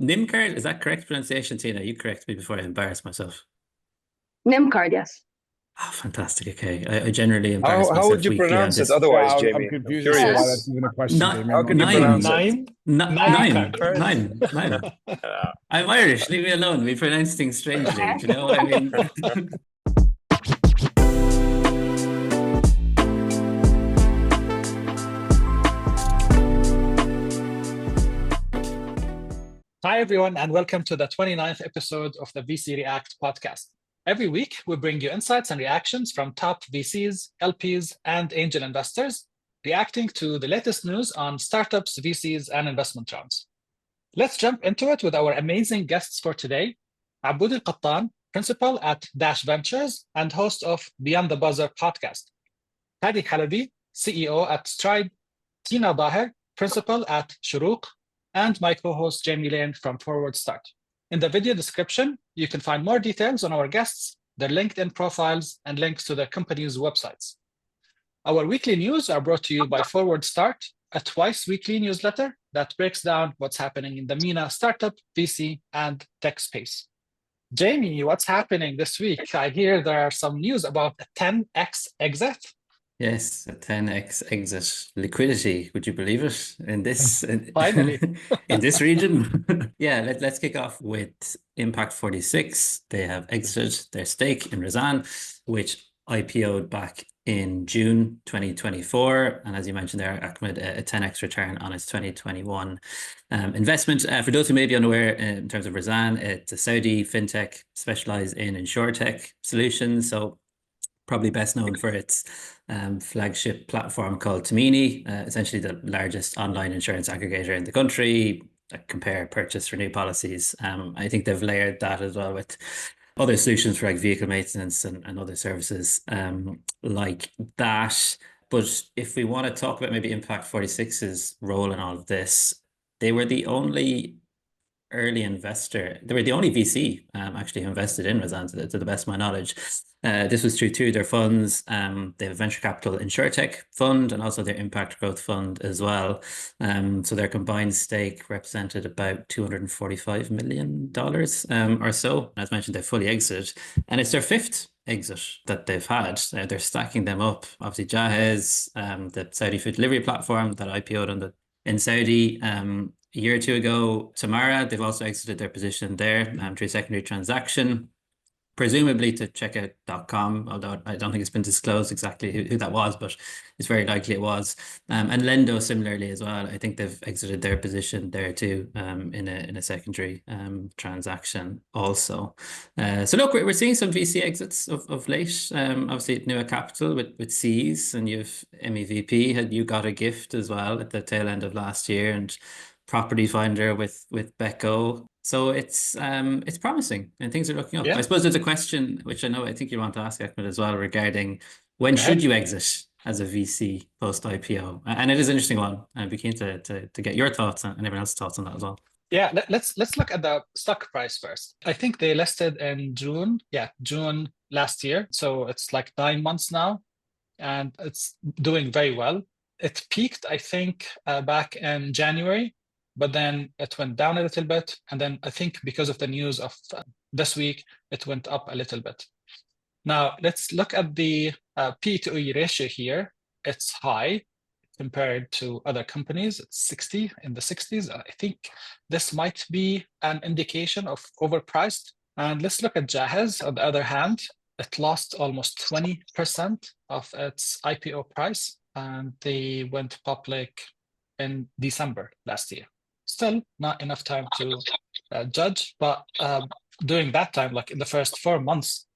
NymCard, is that correct pronunciation, Tina? You correct me before I embarrass myself. NymCard, yes. Oh, fantastic. Okay. I generally embarrass How myself would you weekly on pronounce it this. otherwise, I'm Jamie? I'm confused as to curious. why that's even a question. How can you pronounce it? Nine. NymCard. I'm Irish. Leave me alone. We pronounce things strangely. Do you know what I mean? Hi, everyone, and welcome to the 29th episode of the VC React podcast. Every week, we bring you insights and reactions from top VCs, LPs, and angel investors, reacting to the latest news on startups, VCs, and investment rounds. Let's jump into it with our amazing guests for today. Aboudi Al-Qattan, principal at Dash Ventures and host of Beyond the Buzzer podcast. Hadi Halabi, CEO at Stryde. Tina Baher, principal at Shorooq, and my co-host Jamie Lane from FWDstart. In the video description, you can find more details on our guests, their LinkedIn profiles, and links to their companies' websites. Our weekly news are brought to you by FWDstart, a twice-weekly newsletter that breaks down what's happening in the MENA startup, VC, and tech space. Jamie, what's happening this week? I hear there are some news about a 10x exit. Yes, a 10x exit liquidity. Would you believe it? In this Finally. in this region? Yeah, let's kick off with Impact46. They have exited their stake in Rasan, which IPO'd back in June 2024. And as you mentioned there, Ahmad, a 10x return on its 2021 investment. For those who may be unaware, in terms of Rasan, it's a Saudi fintech specialized in insurtech solutions. So probably best known for its flagship platform called Tamini, essentially the largest online insurance aggregator in the country. Compare, purchase, renew policies. I think they've layered that as well with other solutions for like vehicle maintenance and other services like that. But if we want to talk about maybe Impact46's role in all of this, they were the only early investor. They were the only VC actually who invested in Rasan, to the best of my knowledge. This was through two of their funds. They have a venture capital insurtech fund and also their impact growth fund as well. So their combined stake represented about $245 million or so. As mentioned, they fully exited, and it's their fifth exit that they've had. They're stacking them up. Obviously, Jahez, the Saudi food delivery platform that IPO'd in Saudi a year or two ago. Tamara, they've also exited their position there through a secondary transaction, presumably to checkout.com, although I don't think it's been disclosed exactly who that was, but it's very likely it was. And Lendo similarly as well. I think they've exited their position there too in a secondary transaction also. So look, we're seeing some VC exits of late. Obviously Newer Capital with C's, and you've MEVP, you got a gift as well at the tail end of last year, and Property Finder with Becco. So it's promising and things are looking up. Yeah. I suppose there's a question, which I think you want to ask Ahmed as well, regarding when should you exit as a VC post IPO? And it is an interesting one. I'd be keen to get your thoughts and everyone else's thoughts on that as well. Yeah, let's look at the stock price first. I think they listed in June. Yeah, June last year. So it's like 9 months now, and it's doing very well. It peaked, I think, back in January. But then it went down a little bit. And then I think because of the news of this week, it went up a little bit. Now, let's look at the P to E ratio here. It's high compared to other companies. It's 60, in the 60s. I think this might be an indication of overpriced. And let's look at Jahez. On the other hand, it lost almost 20% of its IPO price. And they went public in December last year. Still not enough time to judge, but during that time, like in the first 4 months,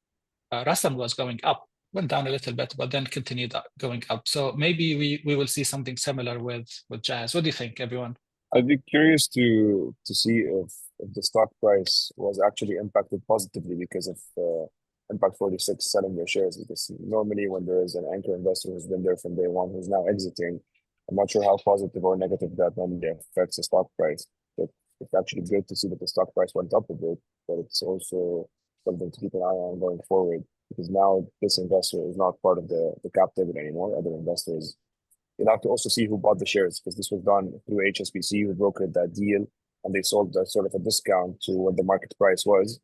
Rasan was going up, went down a little bit, but then continued going up. So maybe we will see something similar with Jahez. What do you think, everyone? I'd be curious to see if the stock price was actually impacted positively because of Impact46 selling their shares. Because normally when there is an anchor investor who's been there from day one who's now exiting, I'm not sure how positive or negative that normally affects the stock price. But it's actually good to see that the stock price went up a bit, but it's also something to keep an eye on going forward, because now this investor is not part of the cap table anymore. Other investors, you'll have to also see who bought the shares, because this was done through HSBC, who brokered that deal. and they sold at sort of a discount to what the market price was.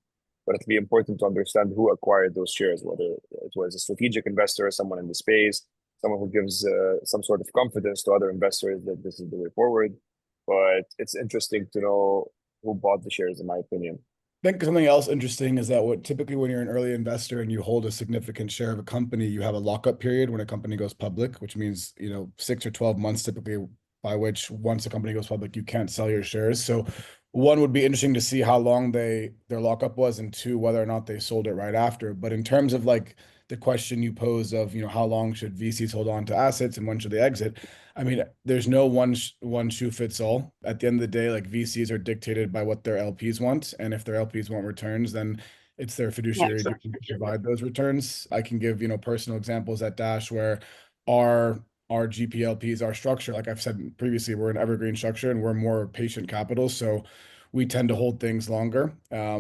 But it'll be important to understand who acquired those shares, whether it was a strategic investor, someone in the space, someone who gives some sort of confidence to other investors that this is the way forward. But it's interesting to know who bought the shares, in my opinion. I think something else interesting is that typically when you're an early investor and you hold a significant share of a company, you have a lockup period when a company goes public, which means, 6 or 12 months typically, by which once a company goes public, you can't sell your shares. So one would be interesting to see how long their lockup was, and two, whether or not they sold it right after. But in terms of like the question you pose of, how long should VCs hold on to assets and when should they exit? I mean, there's no one shoe fits all. At the end of the day, like VCs are dictated by what their LPs want. And if their LPs want returns, then it's their fiduciary duty to provide those returns. I can give, personal examples at Dash where our GPLPs, our structure, like I've said previously, we're an evergreen structure and we're more patient capital. So we tend to hold things longer,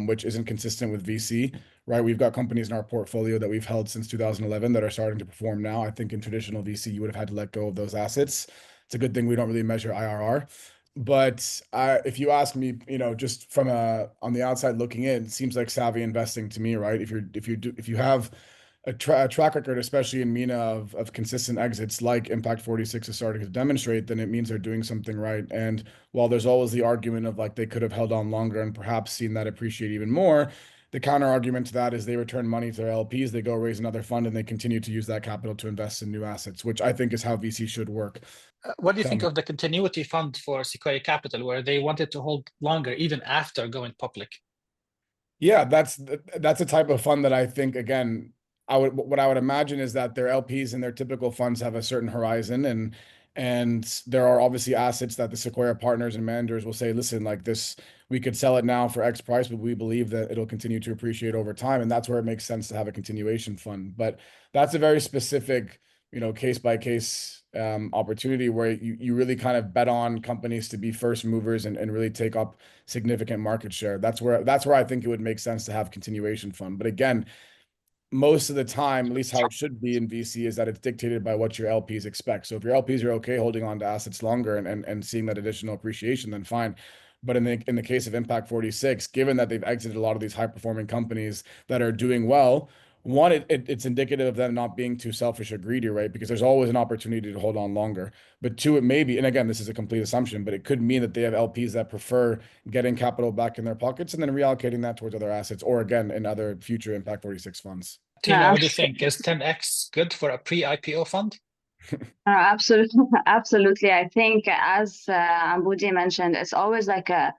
which isn't consistent with VC, right? We've got companies in our portfolio that we've held since 2011 that are starting to perform now. I think in traditional VC, you would have had to let go of those assets. It's a good thing we don't really measure IRR. But if you ask me, just from on the outside looking in, it seems like savvy investing to me, right? If you have a track record, especially in MENA, of consistent exits like Impact46 is starting to demonstrate, then it means they're doing something right. And while there's always the argument of like they could have held on longer and perhaps seen that appreciate even more, the counter argument to that is they return money to their LPs, they go raise another fund, and they continue to use that capital to invest in new assets, which I think is how VC should work. What do you think of the continuity fund for Sequoia Capital, where they wanted to hold longer even after going public? Yeah, that's a type of fund that I think, again, what I would imagine is that their LPs and their typical funds have a certain horizon, and there are obviously assets that the Sequoia partners and managers will say, listen, like this, we could sell it now for X price, but we believe that it'll continue to appreciate over time. And that's where it makes sense to have a continuation fund. But that's a very specific, case by case opportunity where you really kind of bet on companies to be first movers and really take up significant market share. That's where I think it would make sense to have continuation fund. But again, most of the time, at least how it should be in VC, is that it's dictated by what your LPs expect. So if your LPs are okay holding on to assets longer and seeing that additional appreciation, then fine. But in the case of Impact46, given that they've exited a lot of these high performing companies that are doing well, one, it's indicative of them not being too selfish or greedy, right? Because there's always an opportunity to hold on longer. But two, it may be, and again, this is a complete assumption, but it could mean that they have LPs that prefer getting capital back in their pockets and then reallocating that towards other assets, or again, in other future Impact46 funds. Tina, what do you think? Is 10x good for a pre-IPO fund? Absolutely. Absolutely. I think, as Aboudi mentioned, it's always like a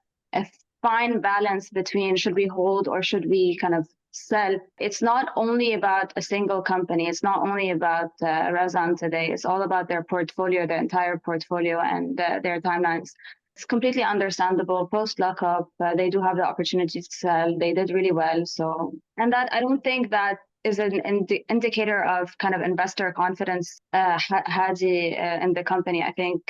fine balance between should we hold or should we kind of sell. It's not only about a single company. It's not only about Rasan today. It's all about their portfolio, their entire portfolio, and their timelines. It's completely understandable. Post lockup, they do have the opportunity to sell. They did really well. So, and that I don't think that is an indicator of kind of investor confidence, Hadi, in the company. I think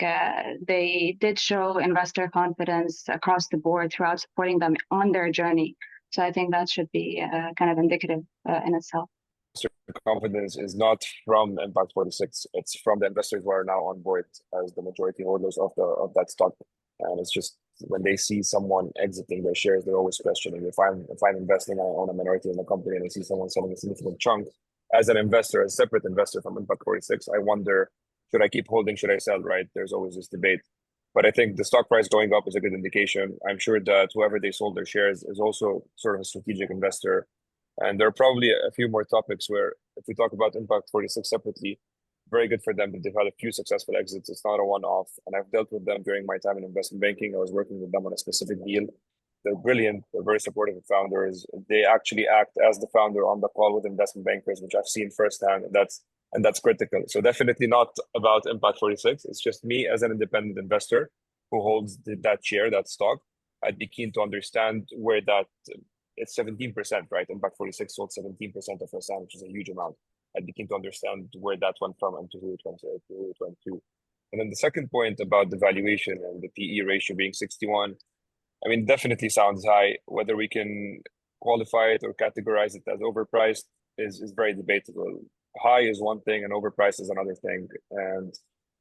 they did show investor confidence across the board throughout supporting them on their journey. So I think that should be kind of indicative in itself. Confidence is not from Impact46. It's from the investors who are now on board as the majority holders of that stock. And it's just when they see someone exiting their shares, they're always questioning. If I'm investing, I own a minority in the company, and I see someone selling a significant chunk as an investor, as a separate investor from Impact46, I wonder, should I keep holding? Should I sell? Right? There's always this debate. But I think the stock price going up is a good indication. I'm sure that whoever they sold their shares is also sort of a strategic investor. And there are probably a few more topics where, if we talk about Impact46 separately, very good for them that they've had a few successful exits. It's not a one-off. And I've dealt with them during my time in investment banking. I was working with them on a specific deal. They're brilliant. They're very supportive of founders. They actually act as the founder on the call with investment bankers, which I've seen firsthand. And that's critical. So definitely not about Impact46. It's just me as an independent investor who holds that share, that stock. I'd be keen to understand where that, it's 17%, right? Impact46 sold 17% of Rasan, which is a huge amount. I'd be keen to understand where that went from and to who it went to. And then the second point about the valuation and the PE ratio being 61, I mean, definitely sounds high. Whether we can qualify it or categorize it as overpriced is very debatable. High is one thing and overpriced is another thing. And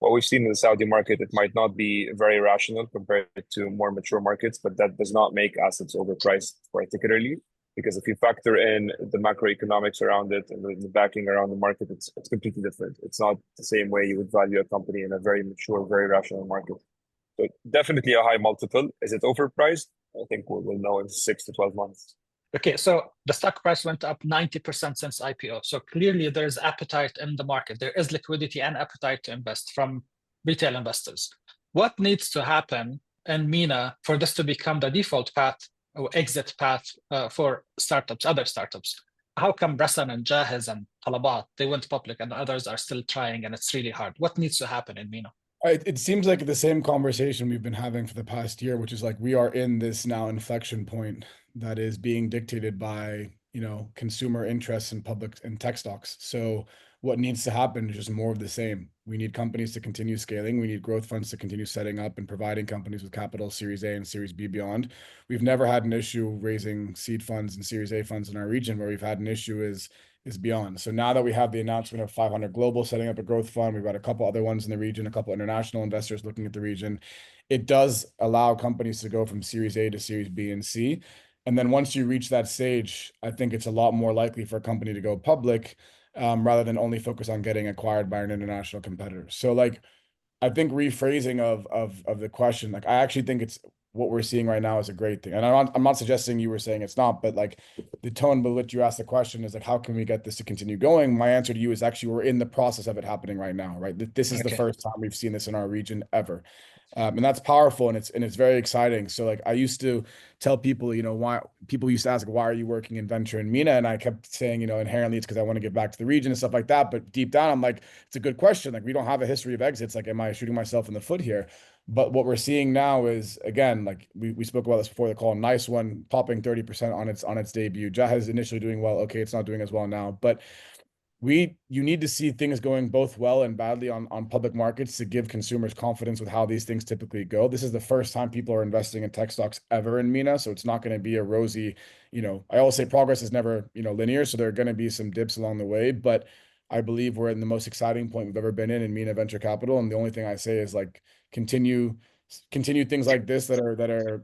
what we've seen in the Saudi market, it might not be very rational compared to more mature markets, but that does not make assets overpriced particularly. Because if you factor in the macroeconomics around it and the backing around the market, it's completely different. It's not the same way you would value a company in a very mature, very rational market. So definitely a high multiple. Is it overpriced? I think we'll know in 6 to 12 months. Okay, so the stock price went up 90% since IPO. So clearly there is appetite in the market. There is liquidity and appetite to invest from retail investors. What needs to happen in MENA for this to become the default path or exit path for startups, other startups? How come Rasan and Jahiz and Talabat, they went public and others are still trying and it's really hard? What needs to happen in MENA? It seems like the same conversation we've been having for the past year, which is like we are in this now inflection point that is being dictated by, consumer interests in public and tech stocks. So what needs to happen is just more of the same. We need companies to continue scaling. We need growth funds to continue setting up and providing companies with capital, Series A and Series B beyond. We've never had an issue raising seed funds and Series A funds in our region. Where we've had an issue is beyond. So now that we have the announcement of 500 Global setting up a growth fund, we've got a couple other ones in the region, a couple international investors looking at the region. It does allow companies to go from Series A to Series B and C. And then once you reach that stage, I think it's a lot more likely for a company to go public rather than only focus on getting acquired by an international competitor. So I think rephrasing of the question, I actually think it's what we're seeing right now is a great thing. And I'm not suggesting you were saying it's not, but the tone with which you asked the question is how can we get this to continue going? My answer to you is actually we're in the process of it happening right now, right? This is the first time we've seen this in our region ever. And that's powerful and it's very exciting. So I used to tell people, why people used to ask, why are you working in venture in MENA? And I kept saying, inherently it's because I want to give back to the region and stuff like that. But deep down, I'm like, it's a good question. We don't have a history of exits. Am I shooting myself in the foot here? But what we're seeing now is, again, we spoke about this before the call, nice one, popping 30% on its debut. Jahiz initially doing well. Okay, it's not doing as well now, but you need to see things going both well and badly on public markets to give consumers confidence with how these things typically go. This is the first time people are investing in tech stocks ever in MENA, so it's not going to be a rosy, I always say progress is never, linear, so there are going to be some dips along the way, but I believe we're in the most exciting point we've ever been in MENA venture capital. And the only thing I say is continue things like this that are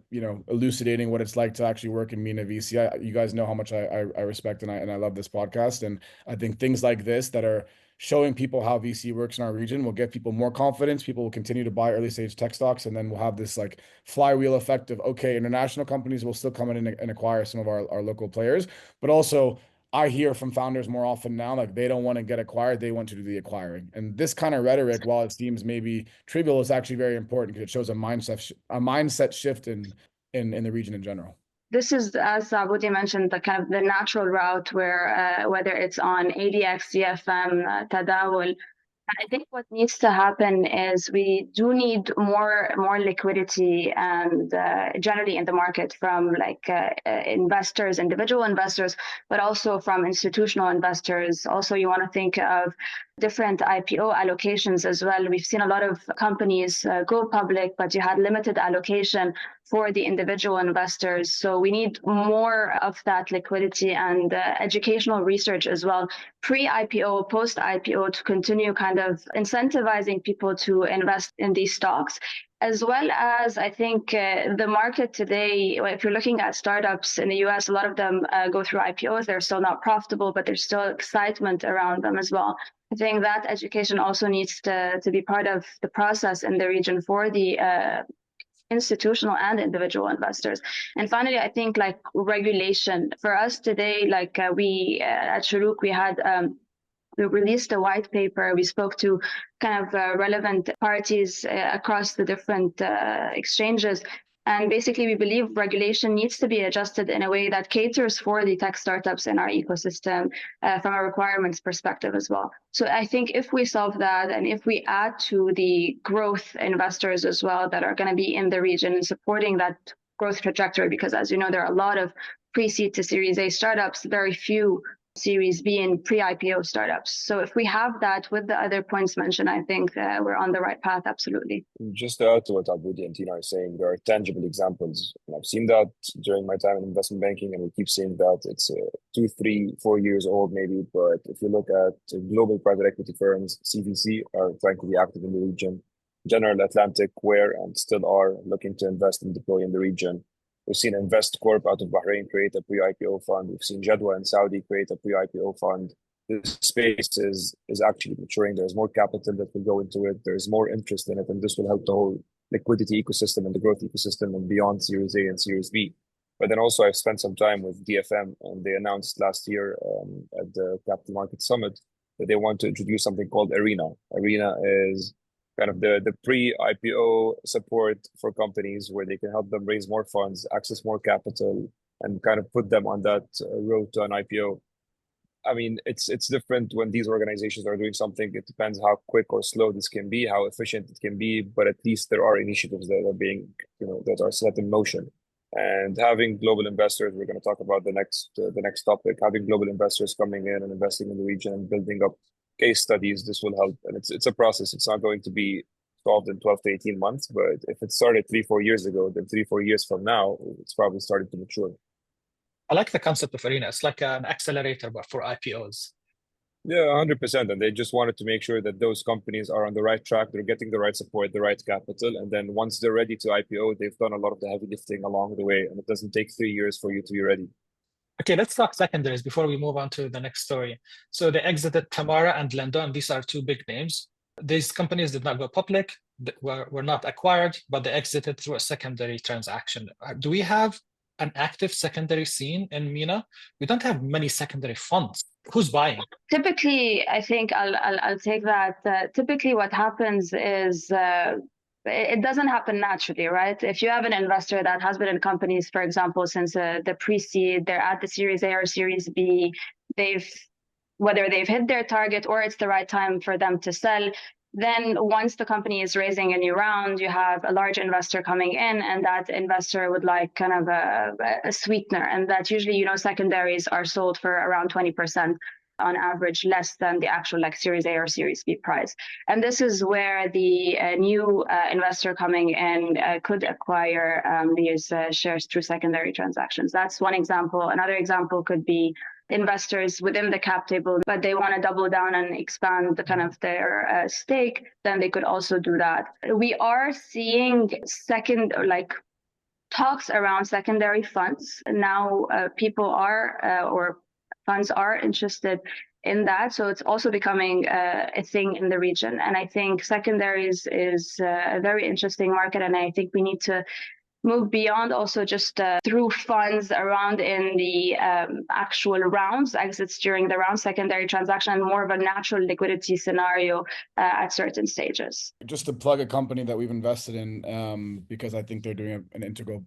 elucidating what it's like to actually work in MENA VC. You guys know how much I respect and I love this podcast. And I think things like this that are showing people how VC works in our region will get people more confidence. People will continue to buy early stage tech stocks, and then we'll have this flywheel effect of, okay, international companies will still come in and acquire some of our local players, but also I hear from founders more often now, they don't want to get acquired, they want to do the acquiring. And this kind of rhetoric, while it seems maybe trivial, is actually very important because it shows a mindset shift in the region in general. This is, as Aboudi mentioned, the natural route where whether it's on ADX, DFM, Tadawul, I think what needs to happen is we do need more liquidity and generally in the market from investors, individual investors, but also from institutional investors. Also, you want to think of different IPO allocations as well. We've seen a lot of companies go public, but you had limited allocation for the individual investors. So we need more of that liquidity and educational research as well, pre-IPO, post-IPO, to continue kind of incentivizing people to invest in these stocks. As well as, I think the market today, if you're looking at startups in the US, a lot of them go through IPOs. They're still not profitable, but there's still excitement around them as well. I think that education also needs to be part of the process in the region for the institutional and individual investors. And finally, I think regulation for us today, we at Shorooq, we released a white paper. We spoke to kind of relevant parties across the different exchanges. And basically, we believe regulation needs to be adjusted in a way that caters for the tech startups in our ecosystem from a requirements perspective as well. So I think if we solve that and if we add to the growth investors as well that are going to be in the region and supporting that growth trajectory, because as you know, there are a lot of pre-seed to Series A startups, very few Series B and pre-IPO startups. So if we have that with the other points mentioned, I think we're on the right path, absolutely. Just to add to what Aboudi and Tina are saying, there are tangible examples. And I've seen that during my time in investment banking, and we keep seeing that. It's 2, 3, 4 years old maybe, but if you look at global private equity firms, CVC are trying to be active in the region. General Atlantic were and still are looking to invest and deploy in the region. We've seen Invest Corp out of Bahrain create a pre-IPO fund. We've seen Jadwa in Saudi create a pre-IPO fund. This space is actually maturing. There's more capital that will go into it. There's more interest in it, and this will help the whole liquidity ecosystem and the growth ecosystem and beyond Series A and Series B. But then also I've spent some time with DFM, and they announced last year at the Capital Markets Summit that they want to introduce something called Arena. Arena is kind of the pre-IPO support for companies where they can help them raise more funds, access more capital, and kind of put them on that road to an IPO. I mean, it's different when these organizations are doing something. It depends how quick or slow this can be, how efficient it can be, but at least there are initiatives that are being, that are set in motion. And having global investors, we're going to talk about the next topic, having global investors coming in and investing in the region and building up case studies, this will help. And it's a process. It's not going to be solved in 12 to 18 months, but if it started 3-4 years ago, then 3-4 years from now, it's probably starting to mature. I like the concept of Arena. It's like an accelerator, but for IPOs. Yeah, 100%. And they just wanted to make sure that those companies are on the right track. They're getting the right support, the right capital. And then once they're ready to IPO, they've done a lot of the heavy lifting along the way. And it doesn't take 3 years for you to be ready. Okay, let's talk secondaries before we move on to the next story. So they exited Tamara and Lendon. These are two big names. These companies did not go public, were not acquired, but they exited through a secondary transaction. Do we have an active secondary scene in MENA? We don't have many secondary funds. Who's buying? Typically, I think I'll take that. Typically, what happens is it doesn't happen naturally, right? If you have an investor that has been in companies, for example, since the pre-seed, they're at the Series A or Series B, whether they've hit their target or it's the right time for them to sell, then once the company is raising a new round, you have a large investor coming in, and that investor would like kind of a sweetener. And that usually, secondaries are sold for around 20% on average, less than the actual like Series A or Series B price. And this is where the new investor coming in could acquire these shares through secondary transactions. That's one example. Another example could be investors within the cap table, but they want to double down and expand the kind of their stake, then they could also do that. We are seeing talks around secondary funds. Now people are or funds are interested in that. So it's also becoming a thing in the region. And I think secondaries is a very interesting market. And I think we need to move beyond also just through funds around in the actual rounds, exits during the round, secondary transaction, and more of a natural liquidity scenario at certain stages. Just to plug a company that we've invested in, because I think they're doing an integral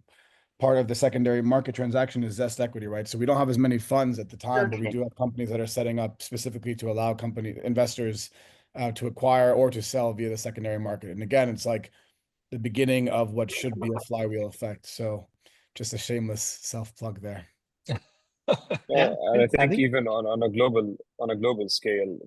part of the secondary market transaction is Zest Equity, right? So we don't have as many funds at the time, but we do have companies that are setting up specifically to allow investors to acquire or to sell via the secondary market. And again, it's like the beginning of what should be a flywheel effect. So just a shameless self-plug there. Yeah, and I think even on a global scale,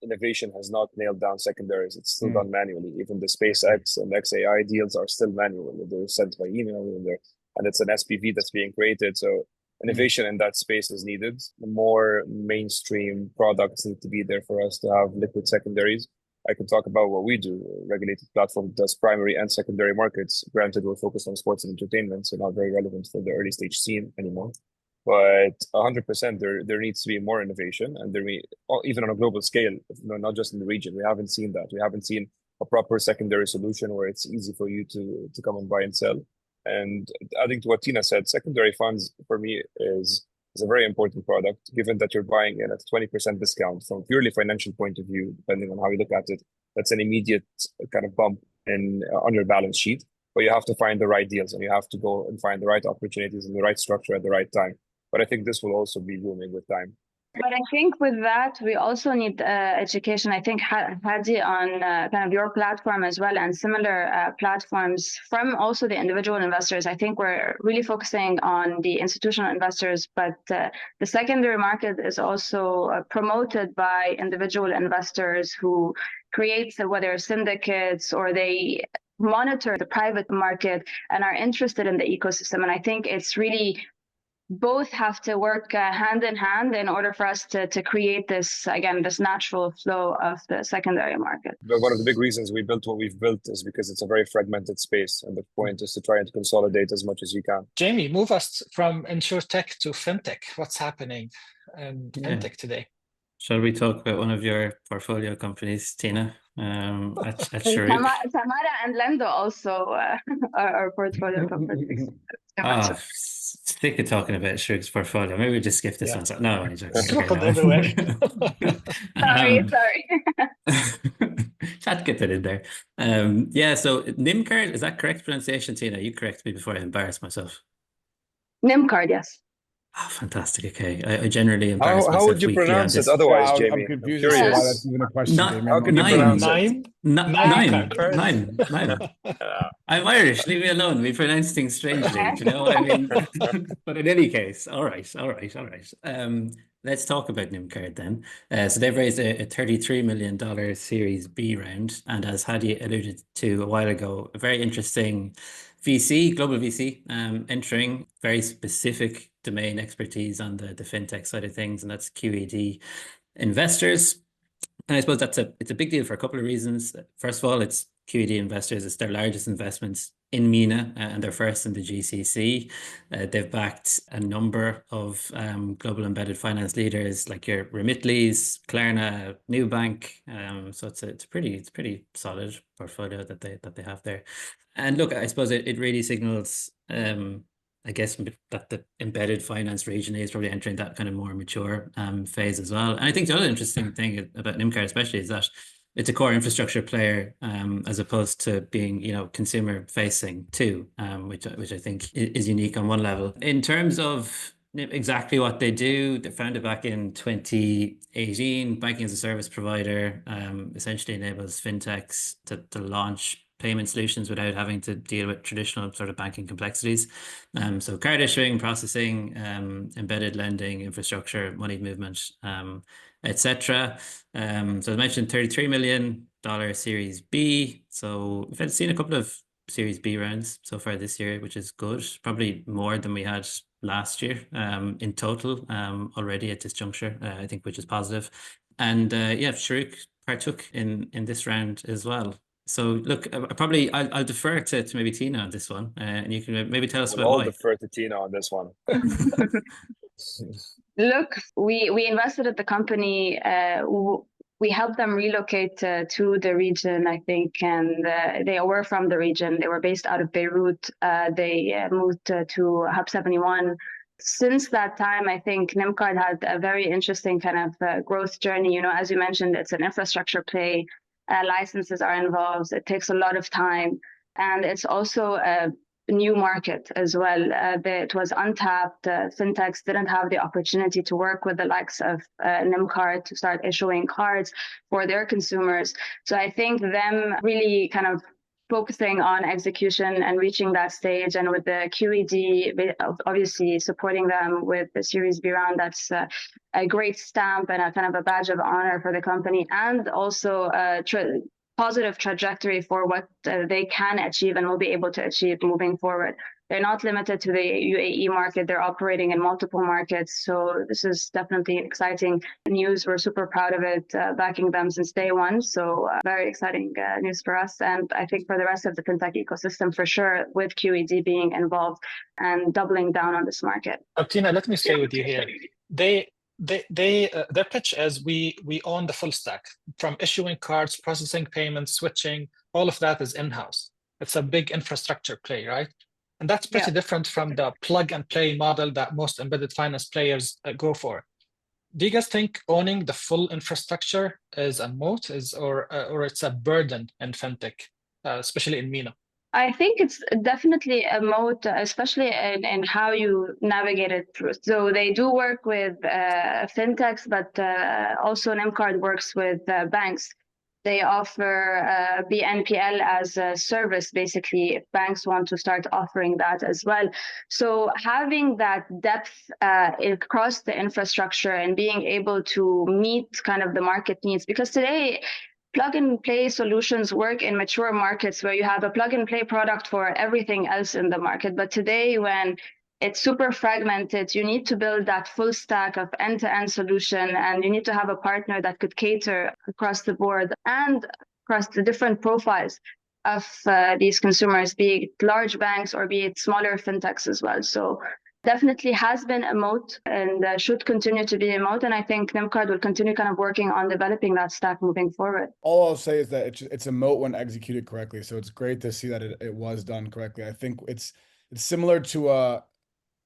innovation has not nailed down secondaries. It's still done manually. Even the SpaceX and XAI deals are still manual. They're sent by email and it's an SPV that's being created. So innovation in that space is needed. More mainstream products need to be there for us to have liquid secondaries. I can talk about what we do. A regulated platform does primary and secondary markets. Granted, we're focused on sports and entertainment, so not very relevant for the early stage scene anymore. But 100%, there needs to be more innovation, and even on a global scale, not just in the region. We haven't seen that. We haven't seen a proper secondary solution where it's easy for you to come and buy and sell. And adding to what Tina said, secondary funds for me is a very important product, given that you're buying in at 20% discount from a purely financial point of view, depending on how you look at it. That's an immediate kind of bump on your balance sheet, but you have to find the right deals and you have to go and find the right opportunities and the right structure at the right time. But I think this will also be booming with time. But I think with that, we also need education. I think, Hadi, on kind of your platform as well and similar platforms from also the individual investors. I think we're really focusing on the institutional investors, but the secondary market is also promoted by individual investors who create, whether syndicates or they monitor the private market and are interested in the ecosystem. And I think it's really both have to work hand in hand in order for us to create this, again, this natural flow of the secondary market. But one of the big reasons we built what we've built is because it's a very fragmented space. And the point is to try and consolidate as much as you can. Jamie, move us from InsurTech to FinTech. What's happening in FinTech today? Shall we talk about one of your portfolio companies, Tina, at Shorooq? Tamara and Lendo also are portfolio companies. Sick of talking about Shorooq's portfolio. Maybe we just skip this one. No, I'm joking. Okay, everywhere. Sorry. Had to get that in there. Yeah, so NymCard, is that correct pronunciation, Tina? You correct me before I embarrass myself. NymCard, yes. Oh, fantastic. Okay. I generally embarrass myself. How would you pronounce it otherwise, Jamie? I'm confused as to why that's even a question, Jamie. How can you pronounce it? Nine. I'm Irish. Leave me alone. We pronounce things strangely. Do you know what I mean? But in any case, all right. Let's talk about NymCard then. So they've raised a $33 million Series B round. And as Hadi alluded to a while ago, a very interesting VC, global VC, entering very specific domain expertise on the fintech side of things, and that's QED investors. And I suppose it's a big deal for a couple of reasons. First of all, it's QED investors. It's their largest investments in MENA and their first in the GCC. They've backed a number of global embedded finance leaders like your Remitly's, Klarna, Nubank. So it's a pretty solid portfolio that they have there. And look, I suppose it really signals, I guess, that the embedded finance region is probably entering that kind of more mature phase as well. And I think the other interesting thing about NymCard especially is that it's a core infrastructure player as opposed to being, consumer facing too, which I think is unique on one level. In terms of exactly what they do, they founded back in 2018. Banking as a service provider essentially enables fintechs to launch payment solutions without having to deal with traditional sort of banking complexities. So card issuing, processing, embedded lending, infrastructure, money movement, etc. So I mentioned $33 million Series B. So we've seen a couple of Series B rounds so far this year, which is good. Probably more than we had last year in total already at this juncture, I think, which is positive. And Shorooq partook in this round as well. So look, I'll defer to maybe Tina on this one, and you can maybe tell us about why. I'll defer to Tina on this one. Look, we invested at the company. We helped them relocate to the region, I think, and they were from the region. They were based out of Beirut. They moved to Hub 71. Since that time, I think NymCard had a very interesting kind of growth journey. As you mentioned, it's an infrastructure play. Licenses are involved. It takes a lot of time. And it's also a new market as well. It was untapped. Fintechs didn't have the opportunity to work with the likes of NymCard to start issuing cards for their consumers. So I think them really kind of focusing on execution and reaching that stage, and with the QED obviously supporting them with the Series B round, that's a great stamp and a kind of a badge of honor for the company, and also a positive trajectory for what they can achieve and will be able to achieve moving forward. They're not limited to the UAE market. They're operating in multiple markets. So this is definitely exciting news. We're super proud of it, backing them since day one. So very exciting news for us. And I think for the rest of the fintech ecosystem, for sure, with QED being involved and doubling down on this market. Tina, let me stay with you here. Their pitch is we own the full stack, from issuing cards, processing payments, switching. All of that is in-house. It's a big infrastructure play, right? And that's pretty different from the plug and play model that most embedded finance players go for. Do you guys think owning the full infrastructure is a moat, or it's a burden in fintech, especially in MENA? I think it's definitely a moat, especially in how you navigate it through. So they do work with fintechs, but also NymCard works with banks. They offer BNPL as a service, basically, if banks want to start offering that as well. So having that depth across the infrastructure and being able to meet kind of the market needs, because today, plug and play solutions work in mature markets where you have a plug and play product for everything else in the market. But today, when it's super fragmented, you need to build that full stack of end-to-end solution, and you need to have a partner that could cater across the board and across the different profiles of these consumers, be it large banks or be it smaller fintechs as well. So definitely has been a moat and should continue to be a moat. And I think NymCard will continue kind of working on developing that stack moving forward. All I'll say is that it's a moat when executed correctly. So it's great to see that it was done correctly. I think it's similar to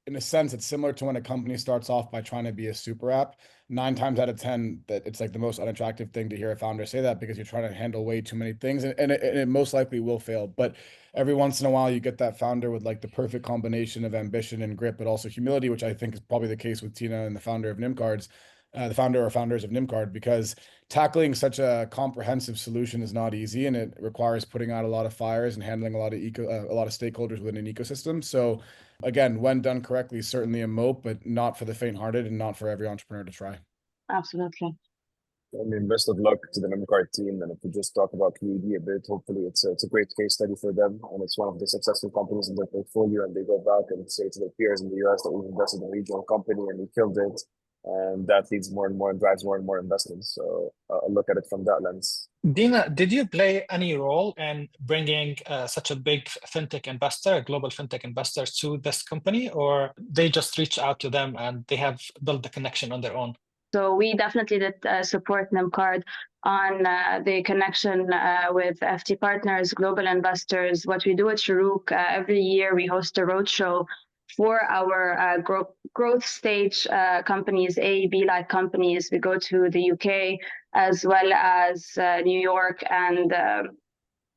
in a sense, it's similar to when a company starts off by trying to be a super app. 9 times out of 10, that it's like the most unattractive thing to hear a founder say that, because you're trying to handle way too many things, and it most likely will fail. But every once in a while, you get that founder with like the perfect combination of ambition and grit, but also humility, which I think is probably the case with Tina and the founder of NymCards, the founder or founders of NymCard, because tackling such a comprehensive solution is not easy, and it requires putting out a lot of fires and handling a lot of stakeholders within an ecosystem. So again, when done correctly, certainly a moat, but not for the faint-hearted and not for every entrepreneur to try. Absolutely. I mean, best of luck to the NymCard team. And if we just talk about QED a bit, hopefully it's a great case study for them. And it's one of the successful companies in their portfolio. And they go back and say to their peers in the US that we've invested in a regional company and we killed it. And that leads more and more and drives more and more investments. So I'll look at it from that lens. Dina, did you play any role in bringing such a big fintech investor, global fintech investor, to this company, or they just reach out to them and they have built the connection on their own? So we definitely did support NymCard on the connection with FT partners, global investors. What we do at Shorooq, every year we host a roadshow for our growth stage companies, A, B-like companies. We go to the UK as well as New York and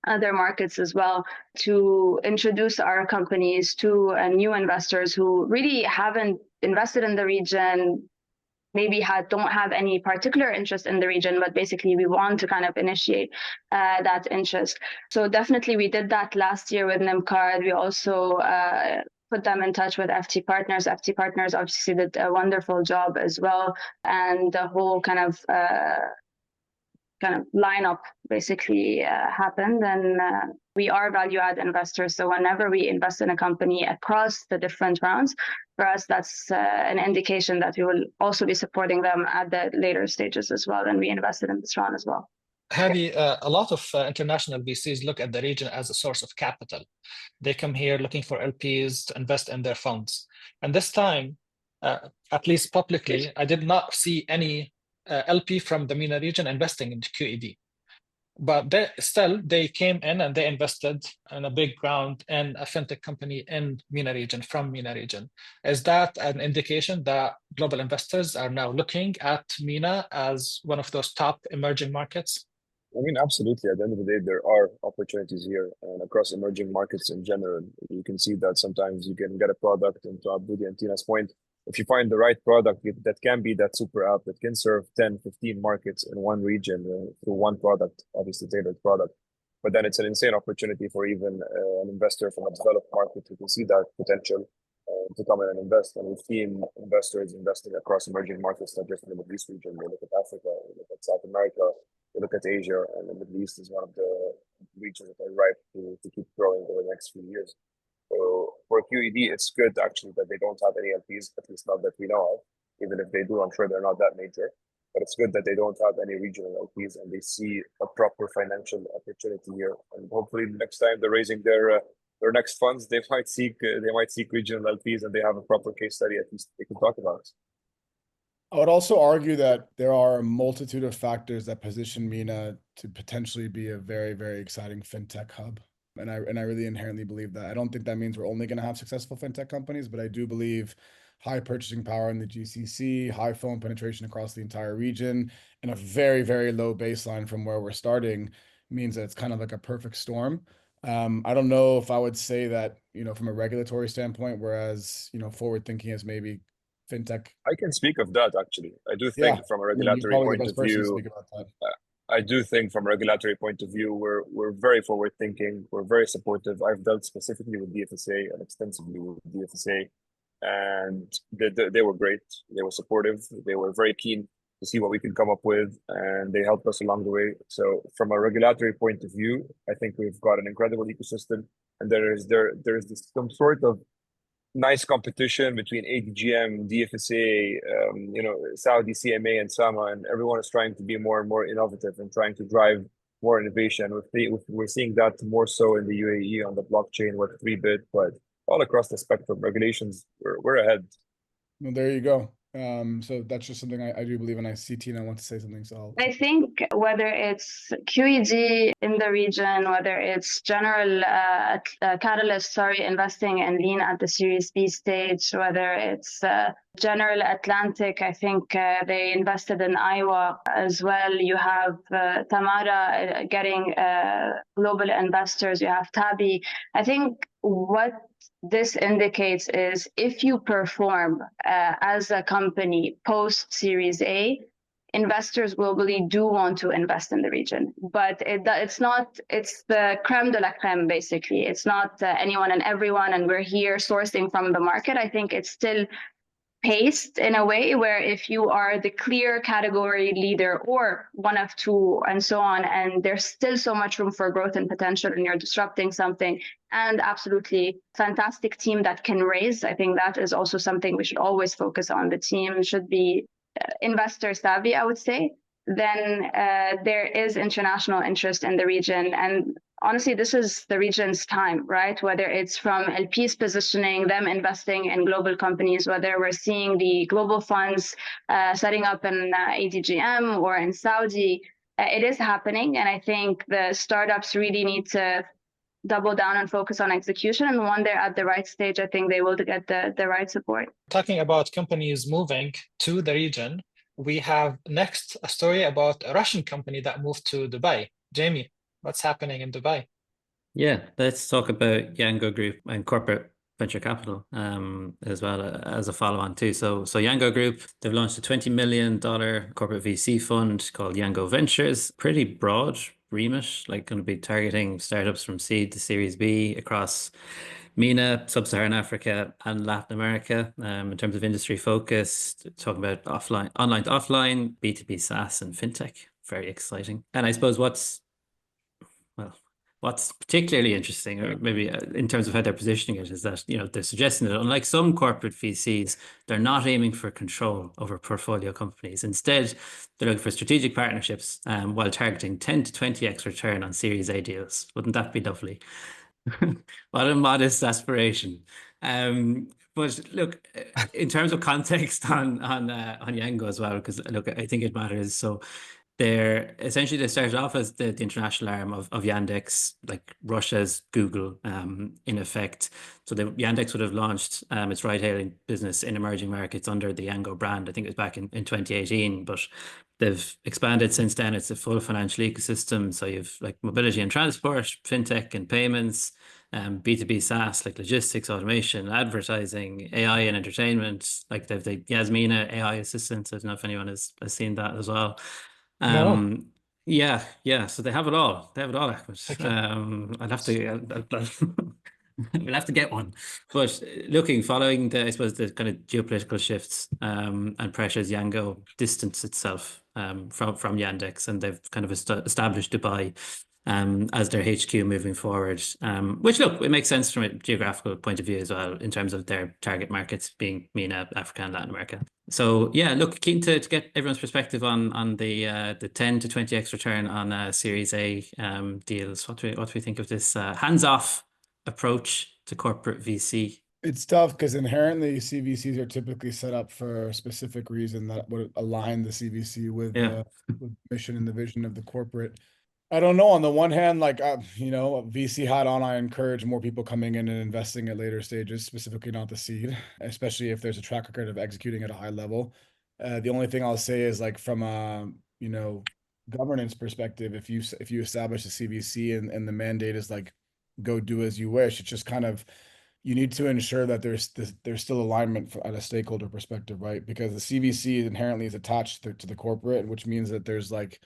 other markets as well, to introduce our companies to new investors who really haven't invested in the region, maybe don't have any particular interest in the region, but basically we want to kind of initiate that interest. So definitely we did that last year with NymCard. We also put them in touch with FT Partners. FT Partners obviously did a wonderful job as well. And the whole kind of lineup basically happened. And we are value add investors. So whenever we invest in a company across the different rounds, for us, that's an indication that we will also be supporting them at the later stages as well. And we invested in this round as well. Hadi, a lot of international VCs look at the region as a source of capital. They come here looking for LPs to invest in their funds. And this time, at least publicly, I did not see any LP from the MENA region investing in QED. But they came in and they invested in a big round in a fintech company in MENA region, from MENA region. Is that an indication that global investors are now looking at MENA as one of those top emerging markets? I mean, absolutely. At the end of the day, there are opportunities here and across emerging markets in general. You can see that sometimes you can get a product, and to Aboudi and Tina's point, if you find the right product that can be that super app that can serve 10, 15 markets in one region through one product, obviously tailored product, but then it's an insane opportunity for even an investor from a developed market who can see that potential to come in and invest. And we've seen investors investing across emerging markets, not just in the Middle East region. They look at Africa, they look at South America, they look at Asia, and the Middle East is one of the regions that are ripe to keep growing over the next few years. So for QED, it's good actually that they don't have any LPs, at least not that we know of. Even if they do, I'm sure they're not that major. But it's good that they don't have any regional LPs and they see a proper financial opportunity here. And hopefully next time they're raising their next funds, they might seek regional LPs and they have a proper case study at least they can talk about. I would also argue that there are a multitude of factors that position MENA to potentially be a very, very exciting fintech hub. And I really inherently believe that. I don't think that means we're only going to have successful fintech companies, but I do believe high purchasing power in the GCC, high phone penetration across the entire region, and a very, very low baseline from where we're starting means that it's kind of like a perfect storm. I don't know if I would say that, from a regulatory standpoint, whereas, forward thinking is maybe fintech. I can speak of that actually. I do Yeah. think from a I mean, you're regulatory probably the point best of person to view, speak about that. I do think from a regulatory point of view, we're very forward thinking. We're very supportive. I've dealt specifically with DFSA and extensively with DFSA, and they were great. They were supportive. They were very keen to see what we could come up with, and they helped us along the way. So from a regulatory point of view, I think we've got an incredible ecosystem, and there's this some sort of nice competition between ADGM, DFSA, Saudi CMA and SAMA, and everyone is trying to be more and more innovative and trying to drive more innovation. We're seeing that more so in the UAE on the blockchain, Web3 bit, but all across the spectrum, regulations, we're ahead. Well, there you go. So that's just something I do believe in. I see Tina want to say something, so I think whether it's QED in the region, whether it's general Catalyst, investing in Lean at the Series B stage, whether it's General Atlantic, I think they invested in Iowa as well. You have Tamara getting global investors. You have Tabi. I think what this indicates is if you perform as a company post Series A, investors globally do want to invest in the region, but it's the creme de la creme, basically. It's not anyone and everyone, and we're here sourcing from the market. I think it's still paced in a way where if you are the clear category leader or one of two and so on, and there's still so much room for growth and potential, and you're disrupting something, and absolutely fantastic team that can raise, I think that is also something we should always focus on. The team should be investor savvy, I would say. Then there is international interest in the region, and honestly, this is the region's time, right? Whether it's from LPs positioning, them investing in global companies, whether we're seeing the global funds setting up in ADGM or in Saudi, it is happening. And I think the startups really need to double down and focus on execution. And when they're at the right stage, I think they will get the right support. Talking about companies moving to the region, we have next a story about a Russian company that moved to Dubai. Jamie, what's happening in Dubai? Yeah, let's talk about Yango Group and corporate venture capital as well as a follow-on too. So Yango Group, they've launched a $20 million corporate VC fund called Yango Ventures. Pretty broad remit, like going to be targeting startups from seed to Series B across MENA, Sub-Saharan Africa, and Latin America. In terms of industry focus, talking about online to offline, B2B SaaS, and fintech. Very exciting. And I suppose what's particularly interesting, or maybe in terms of how they're positioning it, is that they're suggesting that unlike some corporate VCs, they're not aiming for control over portfolio companies. Instead, they're looking for strategic partnerships while targeting 10 to 20x return on Series A deals. Wouldn't that be lovely? What a modest aspiration. But look, in terms of context on Yango as well, because look, I think it matters. So they started off as the international arm of Yandex, like Russia's Google, in effect. So Yandex would have launched its ride-hailing business in emerging markets under the Yango brand. I think it was back in 2018, but they've expanded since then. It's a full financial ecosystem. So you've like mobility and transport, fintech and payments, B2B SaaS, like logistics, automation, advertising, AI and entertainment. Like they've the Yasmina AI assistant. I don't know if anyone has seen that as well. No. Yeah. So they have it all. They have it all, Ahmed. Okay. I'll have to. We'll have to get one. But following the, I suppose, the kind of geopolitical shifts and pressures, Yango distanced itself from Yandex, and they've kind of established Dubai as their HQ moving forward. Which, look, it makes sense from a geographical point of view as well, in terms of their target markets being MENA, Africa, and Latin America. So yeah, look, keen to get everyone's perspective on the 10 to 20x return on Series A deals. What do we think of this hands-off approach to corporate VC? It's tough because inherently CVCs are typically set up for a specific reason that would align the CVC with the mission and the vision of the corporate. I don't know. On the one hand, like, VC hat on, I encourage more people coming in and investing at later stages, specifically not the seed, especially if there's a track record of executing at a high level. The only thing I'll say is, like, from a, governance perspective, if you establish a CVC and the mandate is like go do as you wish. It's just kind of, you need to ensure that there's still alignment at a stakeholder perspective, right? Because the CVC inherently is attached to the corporate, which means that there's like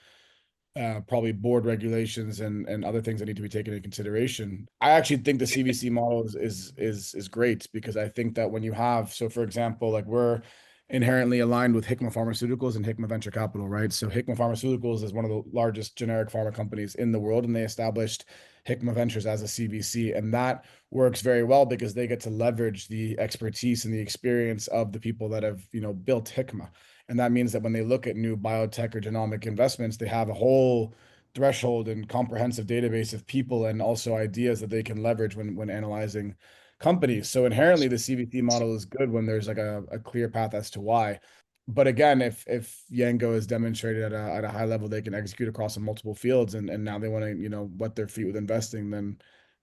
probably board regulations and other things that need to be taken into consideration. I actually think the CVC model is great, because I think that when you have, so for example, like we're inherently aligned with Hikma Pharmaceuticals and Hikma Venture Capital, right? So Hikma Pharmaceuticals is one of the largest generic pharma companies in the world, and they established Hikma Ventures as a CVC, and that works very well because they get to leverage the expertise and the experience of the people that have, you know, built Hikma. And that means that when they look at new biotech or genomic investments, they have a whole threshold and comprehensive database of people and also ideas that they can leverage when analyzing companies. So inherently, the CVC model is good when there's like a clear path as to why. But again, if Yango has demonstrated at a high level they can execute across multiple fields, and now they want to, you know, wet their feet with investing, then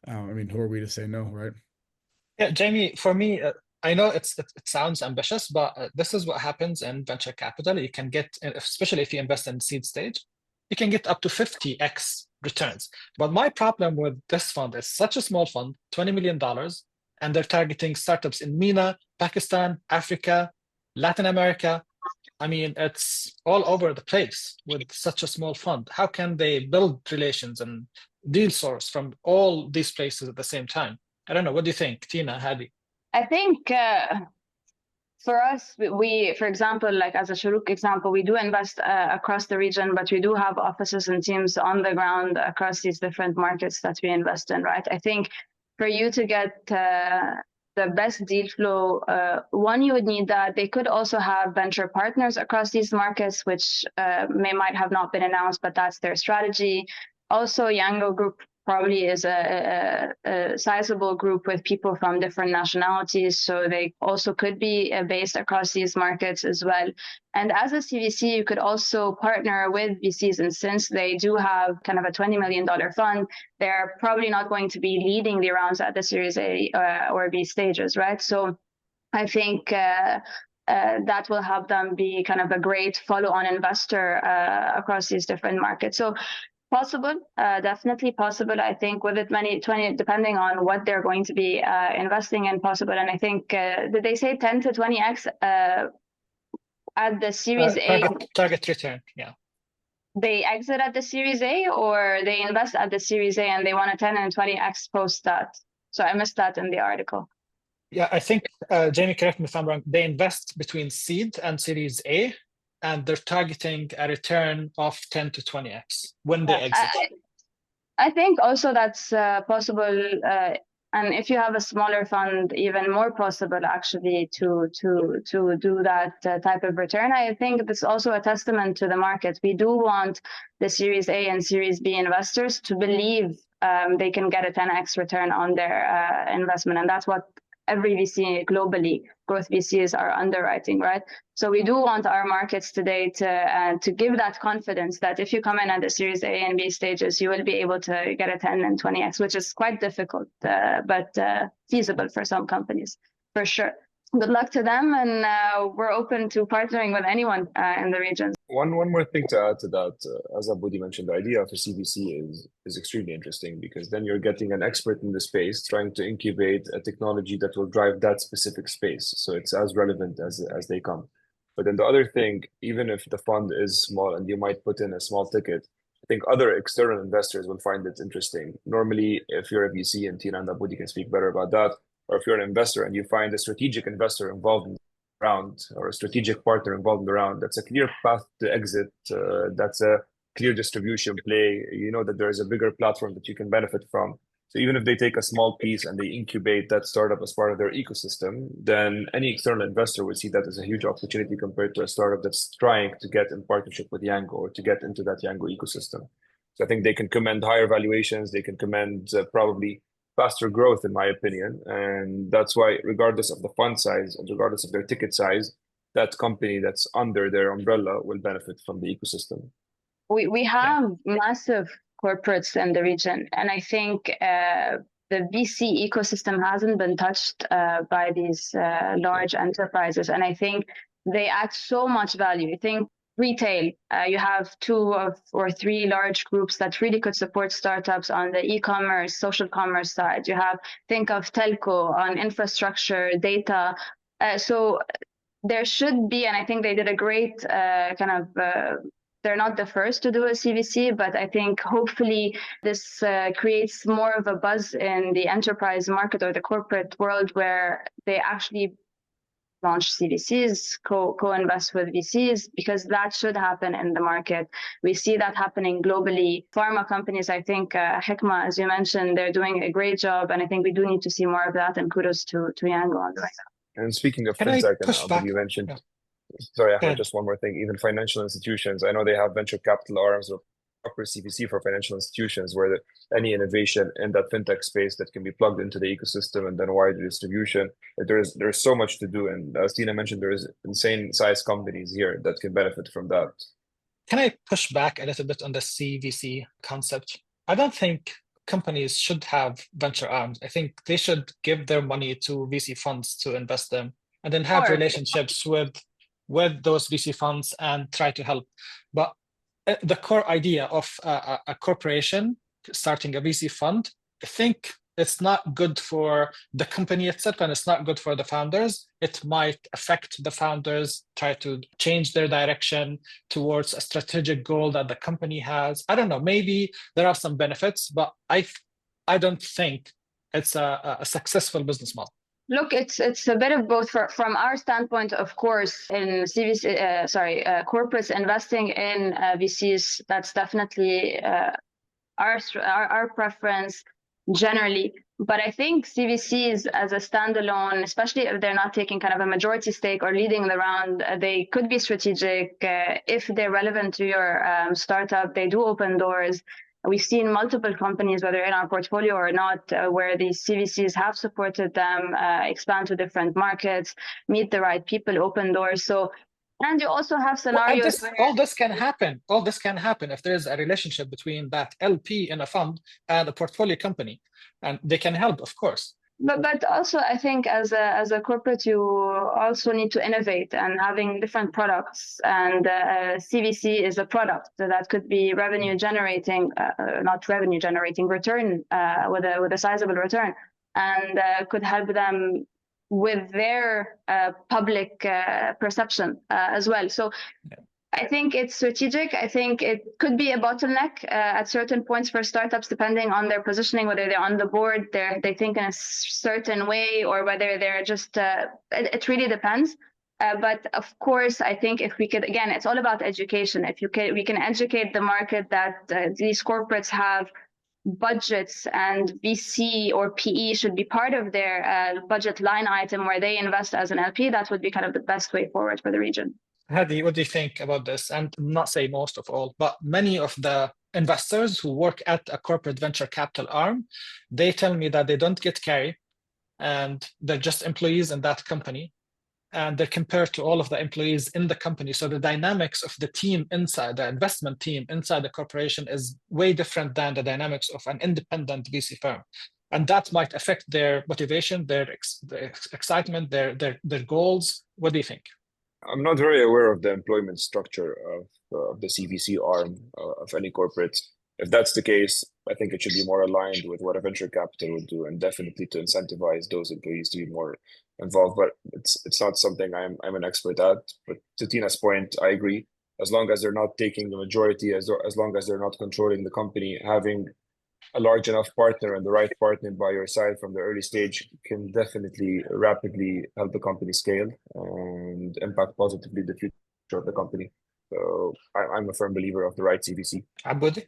I mean, who are we to say no, right? Yeah, Jamie, for me, I know it sounds ambitious, but this is what happens in venture capital. You can get, especially if you invest in seed stage, you can get up to 50x returns. But my problem with this fund is such a small fund, $20 million, and they're targeting startups in MENA, Pakistan, Africa, Latin America. I mean, it's all over the place with such a small fund. How can they build relations and deal source from all these places at the same time? I don't know. What do you think, Tina, Hadi? I think for us, we, for example, like as a Shorooq example, we do invest across the region, but we do have offices and teams on the ground across these different markets that we invest in, right? I think for you to get the best deal flow, one, you would need that. They could also have venture partners across these markets, which might have not been announced, but that's their strategy. Also, Yango Group probably is a sizable group with people from different nationalities, so they also could be based across these markets as well. And as a CVC, you could also partner with VCs, and since they do have kind of a $20 million fund, they're probably not going to be leading the rounds at the Series A or B stages, right? So I think that will help them be kind of a great follow-on investor across these different markets. So possible, definitely possible. I think with it 20, depending on what they're going to be investing in, possible. And I think, did they say 10 to 20x at the Series A? Target return, yeah. They exit at the Series A, or they invest at the Series A and they want a 10 and 20x post that? So I missed that in the article. Yeah, I think, Jamie, correct me if I'm wrong, they invest between seed and Series A, and they're targeting a return of 10 to 20x when they exit. I think also that's possible. And if you have a smaller fund, even more possible actually to do that type of return. I think that's also a testament to the market. We do want the Series A and Series B investors to believe they can get a 10x return on their investment. And that's what every VC globally, growth VCs are underwriting, right? So we do want our markets today to give that confidence that if you come in at the Series A and B stages, you will be able to get a 10 and 20x, which is quite difficult, but feasible for some companies, for sure. Good luck to them, and we're open to partnering with anyone in the region. One more thing to add to that, as Aboudi mentioned, the idea of a CVC is extremely interesting, because then you're getting an expert in the space trying to incubate a technology that will drive that specific space. So it's as relevant as they come. But then the other thing, even if the fund is small and you might put in a small ticket, I think other external investors will find it interesting. Normally, if you're a VC, and Tina and Aboudi can speak better about that, or if you're an investor and you find a strategic investor involved in the round, or a strategic partner involved in the round, that's a clear path to exit. That's a clear distribution play. You know that there is a bigger platform that you can benefit from. So even if they take a small piece and they incubate that startup as part of their ecosystem, then any external investor would see that as a huge opportunity compared to a startup that's trying to get in partnership with Yango or to get into that Yango ecosystem. So I think they can command higher valuations. They can command probably faster growth, in my opinion. And that's why, regardless of the fund size and regardless of their ticket size, that company that's under their umbrella will benefit from the ecosystem. We have massive corporates in the region, and I think the VC ecosystem hasn't been touched by these large enterprises, and I think they add so much value. I think retail. You have or three large groups that really could support startups on the e-commerce, social commerce side. You have, think of telco on infrastructure, data. So there should be, and I think they did a great they're not the first to do a CVC, but I think hopefully this creates more of a buzz in the enterprise market or the corporate world where they actually launch CVCs, co-invest with VCs, because that should happen in the market. We see that happening globally. Pharma companies, I think Hikma, as you mentioned, they're doing a great job, and I think we do need to see more of that, and kudos to Yango on doing that. And speaking of Can I fintech, push back? you mentioned, Yeah. sorry, Ahmed, just one more thing. Even financial institutions, I know they have venture capital arms or proper CVC for financial institutions where any innovation in that fintech space that can be plugged into the ecosystem and then wider distribution. There's so much to do. And as Tina mentioned, there is insane sized companies here that can benefit from that. Can I push back a little bit on the CVC concept? I don't think companies should have venture arms. I think they should give their money to VC funds to invest them and then have relationships with those VC funds and try to help. But the core idea of a corporation starting a VC fund, I think it's not good for the company itself and it's not good for the founders. It might affect the founders, try to change their direction towards a strategic goal that the company has. I don't know, maybe there are some benefits, but I don't think it's a successful business model. Look, it's a bit of both. From our standpoint, of course, in CVC, corporates investing in VCs, that's definitely our preference generally. But I think CVCs as a standalone, especially if they're not taking kind of a majority stake or leading the round, they could be strategic. If they're relevant to your startup, they do open doors. We've seen multiple companies, whether in our portfolio or not, where these CVCs have supported them expand to different markets, meet the right people, open doors. So, and you also have scenarios where all this can happen. All this can happen if there's a relationship between that LP in a fund and a portfolio company, and they can help, of course. But also, I think as a corporate, you also need to innovate and having different products. And CVC is a product that could be revenue generating, not revenue generating, return with a sizable return, and could help them with their public perception as well. So. Yeah. I think it's strategic. I think it could be a bottleneck at certain points for startups, depending on their positioning, whether they're on the board, they think in a certain way, or whether they're just, it really depends. But of course, I think if we could, again, it's all about education. If we can educate the market that these corporates have budgets and VC or PE should be part of their budget line item where they invest as an LP, that would be kind of the best way forward for the region. Hadi, what do you think about this? And not say most of all, but many of the investors who work at a corporate venture capital arm, they tell me that they don't get carry and they're just employees in that company. And they're compared to all of the employees in the company. So the dynamics of the team inside, the investment team inside the corporation is way different than the dynamics of an independent VC firm. And that might affect their motivation, their excitement, their goals. What do you think? I'm not very aware of the employment structure of the CVC arm of any corporate. If that's the case, I think it should be more aligned with what a venture capital would do, and definitely to incentivize those employees to be more involved. But it's not something I'm an expert at. But to Tina's point, I agree. As long as they're not taking the majority, as long as they're not controlling the company, having a large enough partner and the right partner by your side from the early stage can definitely rapidly help the company scale and impact positively the future of the company. So I'm a firm believer of the right CVC. Aboudi? I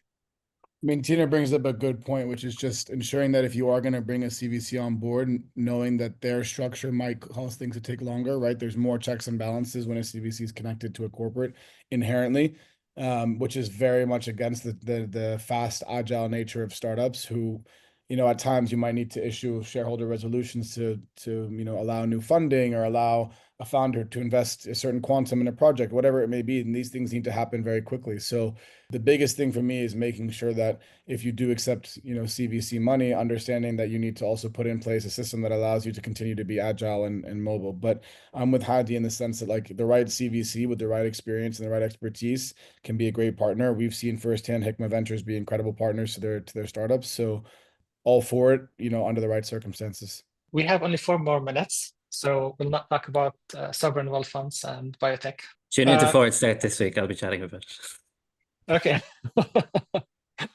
mean, Tina brings up a good point, which is just ensuring that if you are going to bring a CVC on board, knowing that their structure might cause things to take longer, right? There's more checks and balances when a CVC is connected to a corporate inherently. Which is very much against the fast, agile nature of startups who at times you might need to issue shareholder resolutions to allow new funding or allow a founder to invest a certain quantum in a project, whatever it may be. And these things need to happen very quickly. So the biggest thing for me is making sure that if you do accept, CVC money, understanding that you need to also put in place a system that allows you to continue to be agile and mobile. But I'm with Hadi in the sense that like the right CVC with the right experience and the right expertise can be a great partner. We've seen firsthand Hikma Ventures be incredible partners to their startups. So all for it, under the right circumstances. We have only 4 more minutes, so we'll not talk about sovereign wealth funds and biotech. Tune into FWDstart this week. I'll be chatting about it. Okay.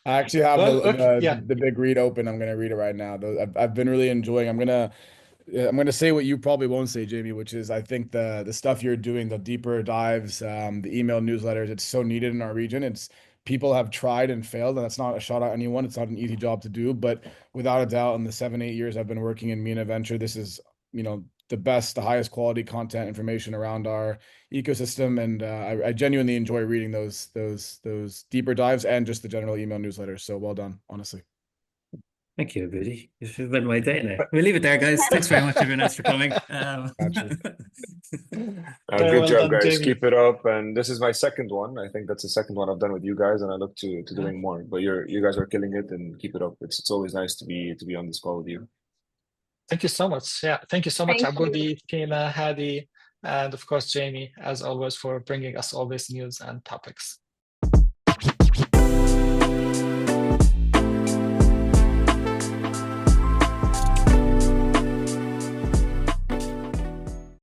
I actually have yeah. the big read open. I'm going to read it right now. I've been really enjoying. I'm going to say what you probably won't say, Jamie, which is I think the stuff you're doing, the deeper dives, the email newsletters, it's so needed in our region. People have tried and failed, and that's not a shot at anyone. It's not an easy job to do, but without a doubt, in the 7-8 years I've been working in MENA Venture, this is, the best, the highest quality content information around our ecosystem. And I genuinely enjoy reading those deeper dives and just the general email newsletters. So well done, honestly. Thank you, Aboudi. You've been my day now. We'll leave it there, guys. Thanks very much, everyone else, for coming. Good job, guys. Jamie. Keep it up. And this is my second one. I think that's the second one I've done with you guys, and I look to doing more. But you guys are killing it, and keep it up. It's always nice to be on this call with you. Thank you so much. Yeah, thank you so much, Thank you. Aboudi, Tina, Hadi, and of course, Jamie, as always, for bringing us all this news and topics.